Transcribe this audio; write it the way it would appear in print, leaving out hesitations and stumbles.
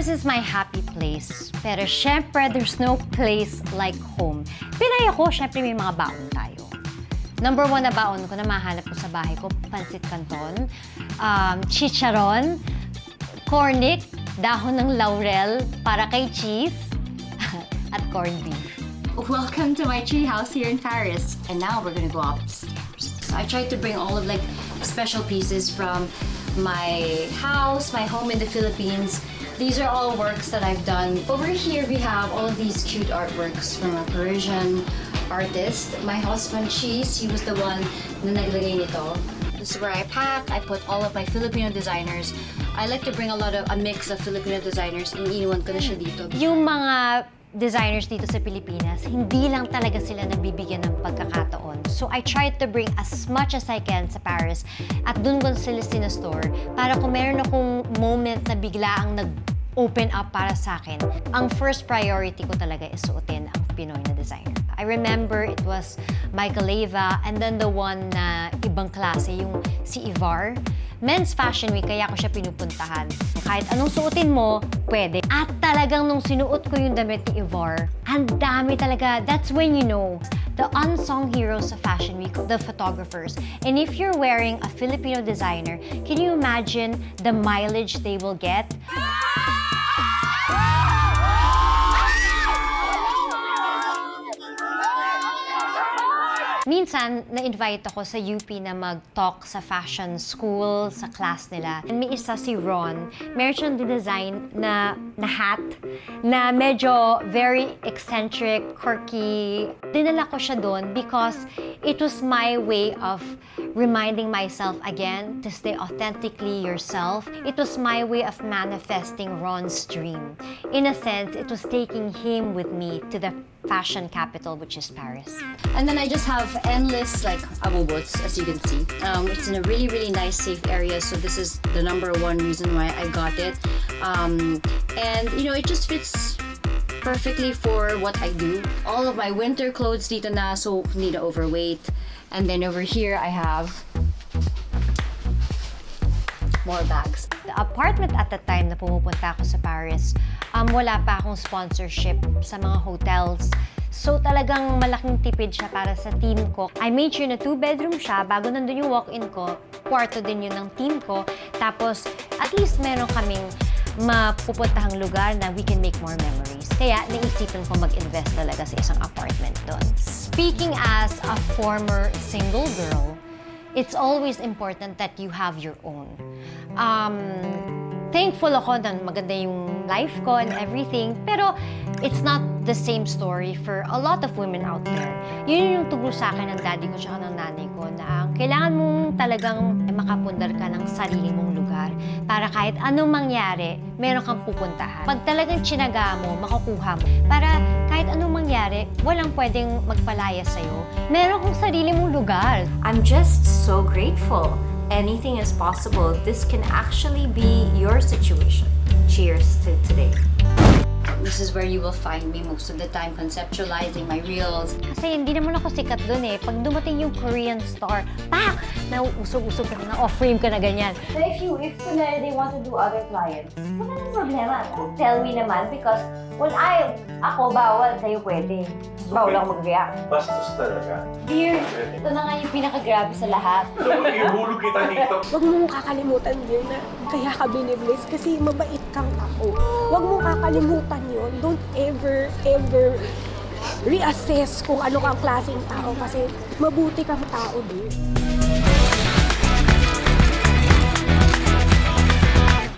Paris is my happy place. Pero syempre, there's no place like home. Pinay ako, syempre may mga baon tayo. Number 1 na baon ko na mahanap ko sa bahay ko, pancit canton, chicharon, cornic, dahon ng laurel para kay Chief, at corned beef. Welcome to my tree house here in Paris. And now we're gonna go upstairs. I tried to bring all of like special pieces from my house, my home in the Philippines. These are all works that I've done. Over here we have all of these cute artworks from a Parisian artist. My husband, Cheese, he was the one na naglagay nito. This is where I pack. I put all of my Filipino designers. I like to bring a mix of Filipino designers and iniwan ko na siya dito. Yung mga designers dito sa Pilipinas, hindi lang talaga sila nabibigyan ng pagkakataon. So I tried to bring as much as I can sa Paris at dun ko sila sinastore para kung meron akong moment na biglaang nag-open up para sa akin, ang first priority ko talaga is suotin ang Pinoy na designer. I remember it was Michael Leva and then the one na ibang klase, yung si Ivar. Men's Fashion Week, kaya ko siya pinupuntahan. Kahit anong suotin mo, pwede. At talagang nung sinuot ko yung damit ni Ivar, ang dami talaga. That's when you know the unsung heroes of Fashion Week, the photographers. And if you're wearing a Filipino designer, can you imagine the mileage they will get? Minsan, na-invite ako sa UP na mag-talk sa fashion school, sa class nila. And may isa si Ron, meron siyang design na hat na medyo very eccentric, quirky. Dinala ko siya doon because it was my way of reminding myself again to stay authentically yourself. It was my way of manifesting Ron's dream. In a sense, it was taking him with me to the fashion capital, which is Paris. And then I just have endless like abubots, as you can see. It's in a really, really nice, safe area. So this is the number 1 reason why I got it. And you know, it just fits perfectly for what I do. All of my winter clothes dito na, so hindi na overweight. And then over here, I have more bags. The apartment at the time na pumupunta ako sa Paris, wala pa akong sponsorship sa mga hotels. So talagang malaking tipid siya para sa team ko. I made sure na 2-bedroom siya. Bago nandun yung walk-in ko, kwarto din yun ng team ko. Tapos at least meron kaming mapupuntahang lugar na we can make more memories. Kaya naisipan ko mag-invest talaga sa isang apartment doon. Speaking as a former single girl, it's always important that you have your own. Thankful ako na maganda yung life ko and everything, pero it's not the same story for a lot of women out there. Yun yung tugro sa akin ng daddy ko tsaka ng nanay ko na kailangan mong talagang makapundar ka ng sarili mong lugar para kahit anong mangyari, meron kang pupuntahan. Pag talagang tsinaga mo, makukuha mo. Para kahit anong mangyari, walang pwedeng magpalaya sa'yo. Meron kang sarili mong lugar. I'm just so grateful. Anything is possible. This can actually be your situation. Cheers to today. This is where you will find me most of the time conceptualizing my reels. Kasi hindi naman ako sikat doon eh. Pag dumating yung Korean star, pak! Nauusog-usog ka na, off-frame ka na ganyan. So if kunwari they want to do other clients, wala nang problema. Tell me naman because ako bawal, sa'yo pwede. Bawal ako mag-react. Bastos talaga. Dear, ito na nga yung pinaka-grabe sa lahat. Ihulog kita dito. Huwag mong kakalimutan yun na kaya ka binibless kasi mabait kang tao. Huwag mong kakalimutan yun. Don't ever reassess kung ano kang klaseng tao kasi mabuti kang tao din.